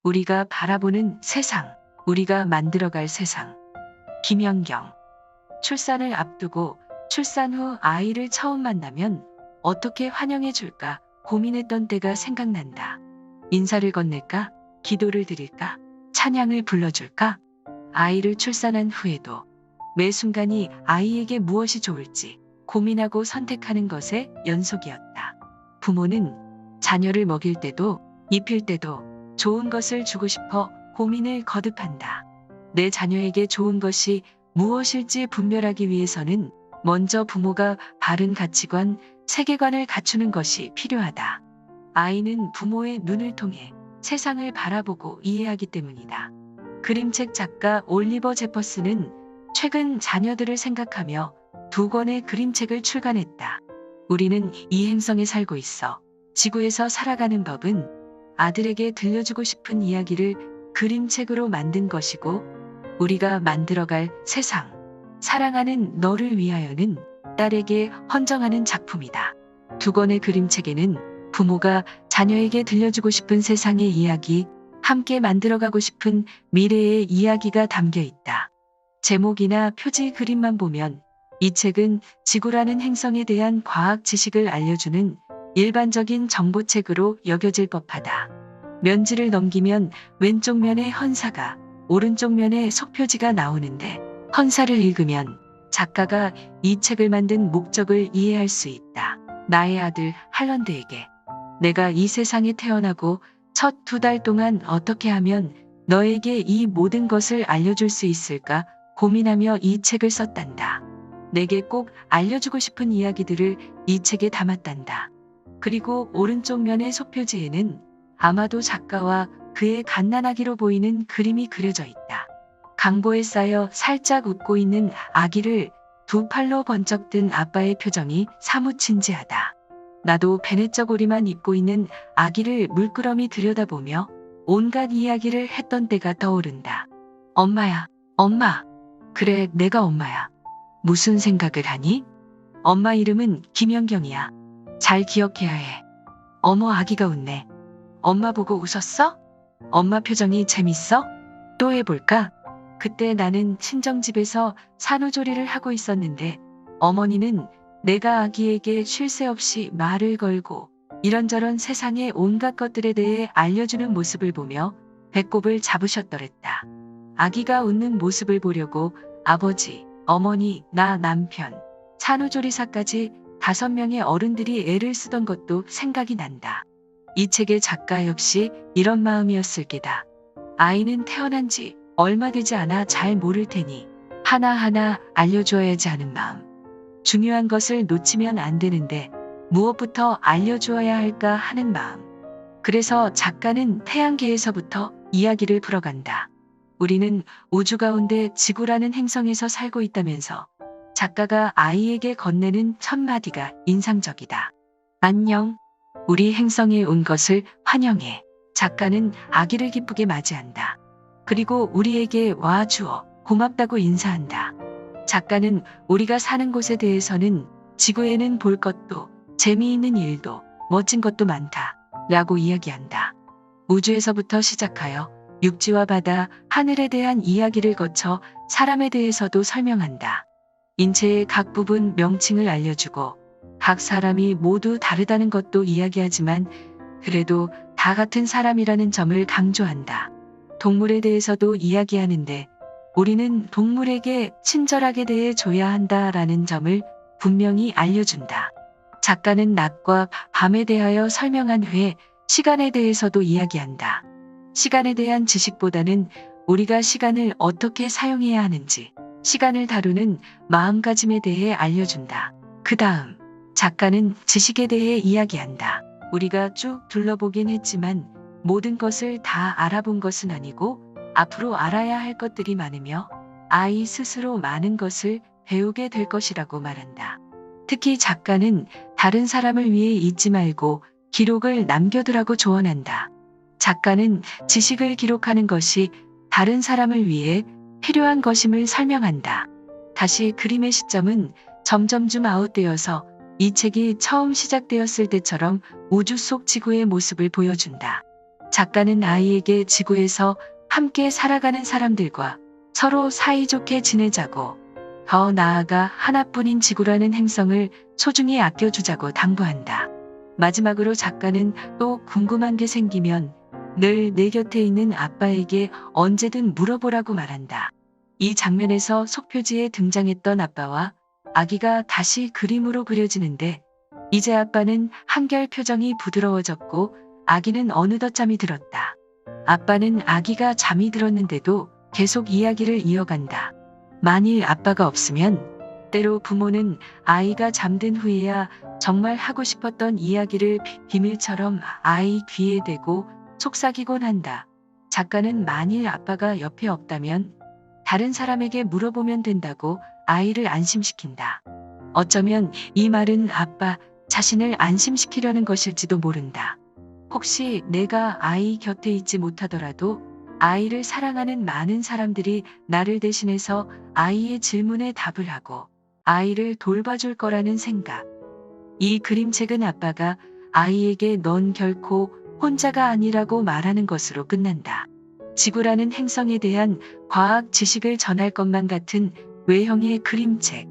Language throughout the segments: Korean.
우리가 바라보는 세상, 우리가 만들어갈 세상. 김연경. 출산을 앞두고 출산 후 아이를 처음 만나면 어떻게 환영해 줄까 고민했던 때가 생각난다. 인사를 건넬까? 기도를 드릴까? 찬양을 불러줄까? 아이를 출산한 후에도 매 순간이 아이에게 무엇이 좋을지 고민하고 선택하는 것의 연속이었다. 부모는 자녀를 먹일 때도 입힐 때도 좋은 것을 주고 싶어 고민을 거듭한다. 내 자녀에게 좋은 것이 무엇일지 분별하기 위해서는 먼저 부모가 바른 가치관, 세계관을 갖추는 것이 필요하다. 아이는 부모의 눈을 통해 세상을 바라보고 이해하기 때문이다. 그림책 작가 올리버 제퍼슨은 최근 자녀들을 생각하며 2권의 그림책을 출간했다. 우리는 이 행성에 살고 있어. 지구에서 살아가는 법은 아들에게 들려주고 싶은 이야기를 그림책으로 만든 것이고, 우리가 만들어갈 세상, 사랑하는 너를 위하여는 딸에게 헌정하는 작품이다. 2권의 그림책에는 부모가 자녀에게 들려주고 싶은 세상의 이야기, 함께 만들어가고 싶은 미래의 이야기가 담겨 있다. 제목이나 표지 그림만 보면 이 책은 지구라는 행성에 대한 과학 지식을 알려주는 일반적인 정보책으로 여겨질 법하다. 면지를 넘기면 왼쪽 면에 헌사가, 오른쪽 면에 속표지가 나오는데 헌사를 읽으면 작가가 이 책을 만든 목적을 이해할 수 있다. 나의 아들 할런드에게 내가 이 세상에 태어나고 첫 2달 동안 어떻게 하면 너에게 이 모든 것을 알려줄 수 있을까 고민하며 이 책을 썼단다. 내게 꼭 알려주고 싶은 이야기들을 이 책에 담았단다. 그리고 오른쪽 면의 속표지에는 아마도 작가와 그의 갓난아기로 보이는 그림이 그려져 있다. 강보에 쌓여 살짝 웃고 있는 아기를 2 팔로 번쩍 든 아빠의 표정이 사뭇 진지하다. 나도 베네저고리만 입고 있는 아기를 물끄러미 들여다보며 온갖 이야기를 했던 때가 떠오른다. 엄마야, 엄마. 그래, 내가 엄마야. 무슨 생각을 하니? 엄마 이름은 김연경이야. 잘 기억해야 해. 어머, 아기가 웃네. 엄마 보고 웃었어? 엄마 표정이 재밌어? 또 해볼까? 그때 나는 친정집에서 산후조리를 하고 있었는데 어머니는 내가 아기에게 쉴 새 없이 말을 걸고 이런저런 세상의 온갖 것들에 대해 알려주는 모습을 보며 배꼽을 잡으셨더랬다. 아기가 웃는 모습을 보려고 아버지, 어머니, 나 남편, 산후조리사까지 5명의 어른들이 애를 쓰던 것도 생각이 난다. 이 책의 작가 역시 이런 마음이었을 게다. 아이는 태어난 지 얼마 되지 않아 잘 모를 테니 하나하나 알려줘야지 하는 마음. 중요한 것을 놓치면 안 되는데 무엇부터 알려주어야 할까 하는 마음. 그래서 작가는 태양계에서부터 이야기를 풀어간다. 우리는 우주 가운데 지구라는 행성에서 살고 있다면서 작가가 아이에게 건네는 첫 마디가 인상적이다. 안녕. 우리 행성에 온 것을 환영해. 작가는 아기를 기쁘게 맞이한다. 그리고 우리에게 와주어 고맙다고 인사한다. 작가는 우리가 사는 곳에 대해서는 지구에는 볼 것도 재미있는 일도 멋진 것도 많다 라고 이야기한다. 우주에서부터 시작하여 육지와 바다, 하늘에 대한 이야기를 거쳐 사람에 대해서도 설명한다. 인체의 각 부분 명칭을 알려주고 각 사람이 모두 다르다는 것도 이야기하지만 그래도 다 같은 사람이라는 점을 강조한다. 동물에 대해서도 이야기하는데 우리는 동물에게 친절하게 대해 줘야 한다라는 점을 분명히 알려준다. 작가는 낮과 밤에 대하여 설명한 후에 시간에 대해서도 이야기한다. 시간에 대한 지식보다는 우리가 시간을 어떻게 사용해야 하는지, 시간을 다루는 마음가짐에 대해 알려준다. 그 다음 작가는 지식에 대해 이야기한다. 우리가 쭉 둘러보긴 했지만 모든 것을 다 알아본 것은 아니고 앞으로 알아야 할 것들이 많으며 아이 스스로 많은 것을 배우게 될 것이라고 말한다. 특히 작가는 다른 사람을 위해 잊지 말고 기록을 남겨두라고 조언한다. 작가는 지식을 기록하는 것이 다른 사람을 위해 필요한 것임을 설명한다. 다시 그림의 시점은 점점 줌아웃되어서 이 책이 처음 시작되었을 때처럼 우주 속 지구의 모습을 보여준다. 작가는 아이에게 지구에서 함께 살아가는 사람들과 서로 사이좋게 지내자고, 더 나아가 하나뿐인 지구라는 행성을 소중히 아껴주자고 당부한다. 마지막으로 작가는 또 궁금한 게 생기면 늘 내 곁에 있는 아빠에게 언제든 물어보라고 말한다. 이 장면에서 속표지에 등장했던 아빠와 아기가 다시 그림으로 그려지는데, 이제 아빠는 한결 표정이 부드러워졌고 아기는 어느덧 잠이 들었다. 아빠는 아기가 잠이 들었는데도 계속 이야기를 이어간다. 만일 아빠가 없으면 때로 부모는 아이가 잠든 후에야 정말 하고 싶었던 이야기를 비밀처럼 아이 귀에 대고 속삭이곤 한다. 작가는 만일 아빠가 옆에 없다면 다른 사람에게 물어보면 된다고 아이를 안심시킨다. 어쩌면 이 말은 아빠 자신을 안심시키려는 것일지도 모른다. 혹시 내가 아이 곁에 있지 못하더라도 아이를 사랑하는 많은 사람들이 나를 대신해서 아이의 질문에 답을 하고 아이를 돌봐줄 거라는 생각. 이 그림책은 아빠가 아이에게 넌 결코 혼자가 아니라고 말하는 것으로 끝난다. 지구라는 행성에 대한 과학 지식을 전할 것만 같은 외형의 그림책.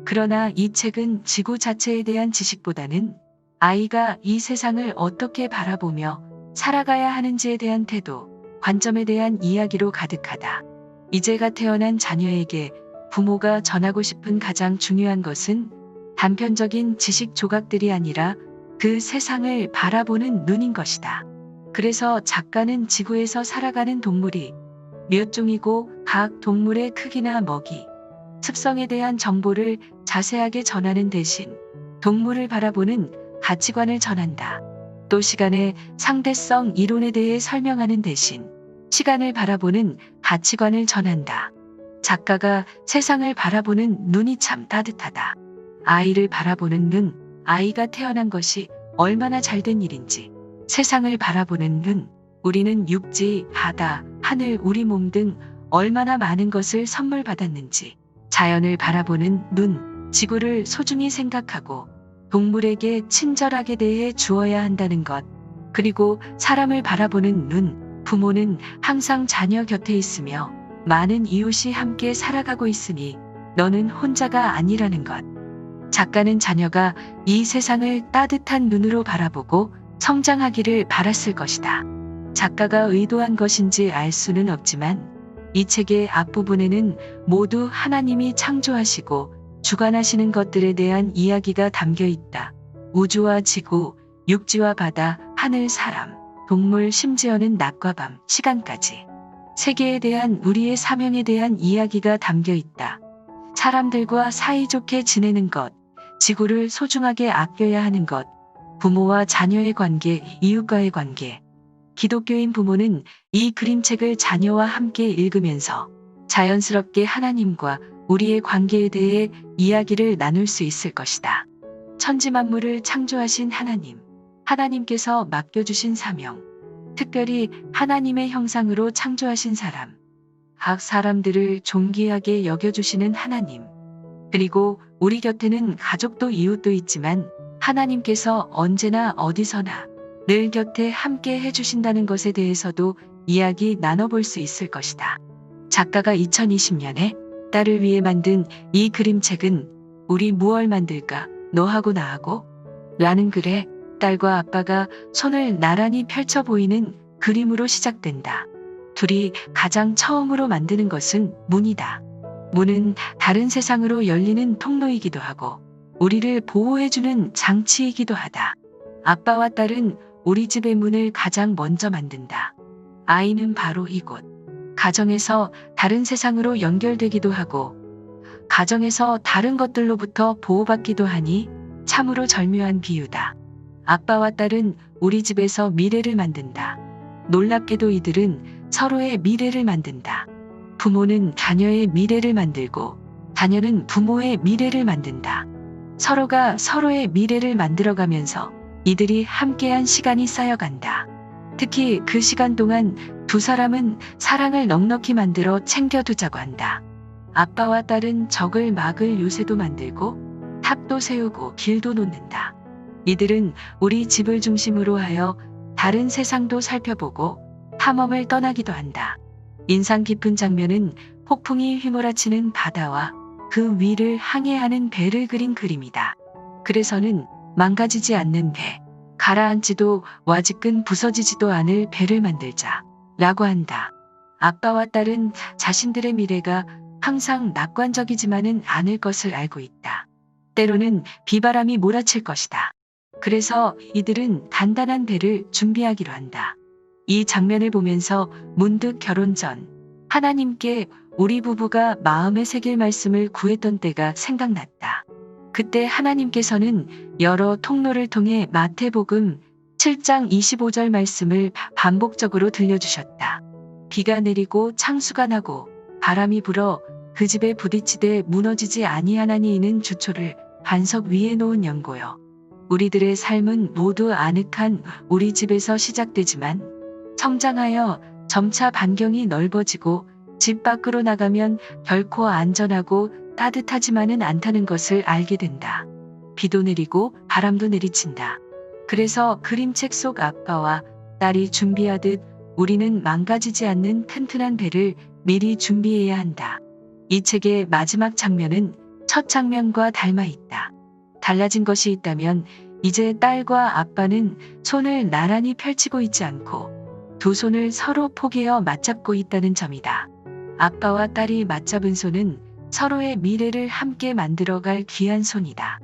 그러나 이 책은 지구 자체에 대한 지식보다는 아이가 이 세상을 어떻게 바라보며 살아가야 하는지에 대한 태도, 관점에 대한 이야기로 가득하다. 이제가 태어난 자녀에게 부모가 전하고 싶은 가장 중요한 것은 단편적인 지식 조각들이 아니라 그 세상을 바라보는 눈인 것이다. 그래서 작가는 지구에서 살아가는 동물이 몇 종이고 각 동물의 크기나 먹이, 습성에 대한 정보를 자세하게 전하는 대신 동물을 바라보는 가치관을 전한다. 또 시간의 상대성 이론에 대해 설명하는 대신 시간을 바라보는 가치관을 전한다. 작가가 세상을 바라보는 눈이 참 따뜻하다. 아이를 바라보는 눈, 아이가 태어난 것이 얼마나 잘된 일인지, 세상을 바라보는 눈, 우리는 육지, 바다, 하늘, 우리 몸 등 얼마나 많은 것을 선물 받았는지, 자연을 바라보는 눈, 지구를 소중히 생각하고 동물에게 친절하게 대해 주어야 한다는 것, 그리고 사람을 바라보는 눈, 부모는 항상 자녀 곁에 있으며 많은 이웃이 함께 살아가고 있으니 너는 혼자가 아니라는 것. 작가는 자녀가 이 세상을 따뜻한 눈으로 바라보고 성장하기를 바랐을 것이다. 작가가 의도한 것인지 알 수는 없지만 이 책의 앞부분에는 모두 하나님이 창조하시고 주관하시는 것들에 대한 이야기가 담겨 있다. 우주와 지구, 육지와 바다, 하늘, 사람, 동물, 심지어는 낮과 밤, 시간까지. 세계에 대한 우리의 사명에 대한 이야기가 담겨 있다. 사람들과 사이좋게 지내는 것, 지구를 소중하게 아껴야 하는 것, 부모와 자녀의 관계, 이웃과의 관계. 기독교인 부모는 이 그림책을 자녀와 함께 읽으면서 자연스럽게 하나님과 우리의 관계에 대해 이야기를 나눌 수 있을 것이다. 천지만물을 창조하신 하나님, 하나님께서 맡겨주신 사명, 특별히 하나님의 형상으로 창조하신 사람, 각 사람들을 존귀하게 여겨주시는 하나님, 그리고 우리 곁에는 가족도 이웃도 있지만 하나님께서 언제나 어디서나 늘 곁에 함께 해주신다는 것에 대해서도 이야기 나눠볼 수 있을 것이다. 작가가 2020년에 딸을 위해 만든 이 그림책은 우리 무얼 만들까? 너하고 나하고? 라는 글에 딸과 아빠가 손을 나란히 펼쳐 보이는 그림으로 시작된다. 둘이 가장 처음으로 만드는 것은 문이다. 문은 다른 세상으로 열리는 통로이기도 하고 우리를 보호해주는 장치이기도 하다. 아빠와 딸은 우리 집의 문을 가장 먼저 만든다. 아이는 바로 이곳. 가정에서 다른 세상으로 연결되기도 하고 가정에서 다른 것들로부터 보호받기도 하니 참으로 절묘한 비유다. 아빠와 딸은 우리 집에서 미래를 만든다. 놀랍게도 이들은 서로의 미래를 만든다. 부모는 자녀의 미래를 만들고 자녀는 부모의 미래를 만든다. 서로가 서로의 미래를 만들어가면서 이들이 함께한 시간이 쌓여간다. 특히 그 시간 동안 두 사람은 사랑을 넉넉히 만들어 챙겨두자고 한다. 아빠와 딸은 적을 막을 요새도 만들고 탑도 세우고 길도 놓는다. 이들은 우리 집을 중심으로 하여 다른 세상도 살펴보고 탐험을 떠나기도 한다. 인상 깊은 장면은 폭풍이 휘몰아치는 바다와 그 위를 항해하는 배를 그린 그림이다. 그래서는 망가지지 않는 배, 가라앉지도 와지끈 부서지지도 않을 배를 만들자 라고 한다. 아빠와 딸은 자신들의 미래가 항상 낙관적이지만은 않을 것을 알고 있다. 때로는 비바람이 몰아칠 것이다. 그래서 이들은 단단한 배를 준비하기로 한다. 이 장면을 보면서 문득 결혼 전 하나님께 우리 부부가 마음에 새길 말씀을 구했던 때가 생각났다. 그때 하나님께서는 여러 통로를 통해 마태복음 7장 25절 말씀을 반복적으로 들려주셨다. 비가 내리고 창수가 나고 바람이 불어 그 집에 부딪히되 무너지지 아니하나니 이는 주초를 반석 위에 놓은 연고요. 우리들의 삶은 모두 아늑한 우리 집에서 시작되지만 성장하여 점차 반경이 넓어지고 집 밖으로 나가면 결코 안전하고 따뜻하지만은 않다는 것을 알게 된다. 비도 내리고 바람도 내리친다. 그래서 그림책 속 아빠와 딸이 준비하듯 우리는 망가지지 않는 튼튼한 배를 미리 준비해야 한다. 이 책의 마지막 장면은 첫 장면과 닮아 있다. 달라진 것이 있다면 이제 딸과 아빠는 손을 나란히 펼치고 있지 않고 두 손을 서로 포개어 맞잡고 있다는 점이다. 아빠와 딸이 맞잡은 손은 서로의 미래를 함께 만들어갈 귀한 손이다.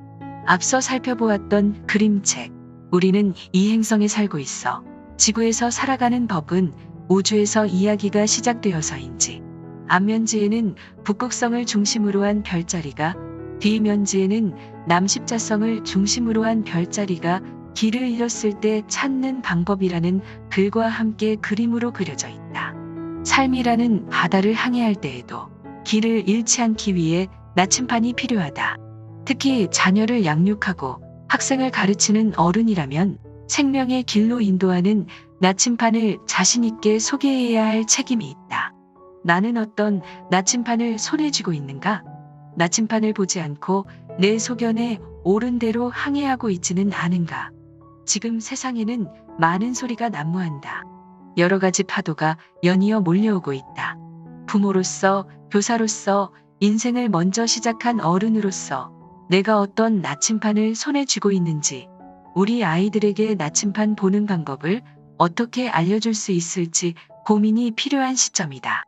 앞서 살펴보았던 그림책, 우리는 이 행성에 살고 있어 지구에서 살아가는 법은 우주에서 이야기가 시작되어서인지, 앞면지에는 북극성을 중심으로 한 별자리가, 뒷면지에는 남십자성을 중심으로 한 별자리가 길을 잃었을 때 찾는 방법이라는 글과 함께 그림으로 그려져 있다. 삶이라는 바다를 항해할 때에도 길을 잃지 않기 위해 나침반이 필요하다. 특히 자녀를 양육하고 학생을 가르치는 어른이라면 생명의 길로 인도하는 나침반을 자신 있게 소개해야 할 책임이 있다. 나는 어떤 나침반을 손에 쥐고 있는가? 나침반을 보지 않고 내 소견에 옳은 대로 항해하고 있지는 않은가? 지금 세상에는 많은 소리가 난무한다. 여러 가지 파도가 연이어 몰려오고 있다. 부모로서, 교사로서, 인생을 먼저 시작한 어른으로서 내가 어떤 나침반을 손에 쥐고 있는지, 우리 아이들에게 나침반 보는 방법을 어떻게 알려줄 수 있을지 고민이 필요한 시점이다.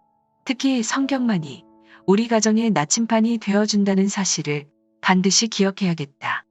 특히 성경만이 우리 가정의 나침반이 되어준다는 사실을 반드시 기억해야겠다.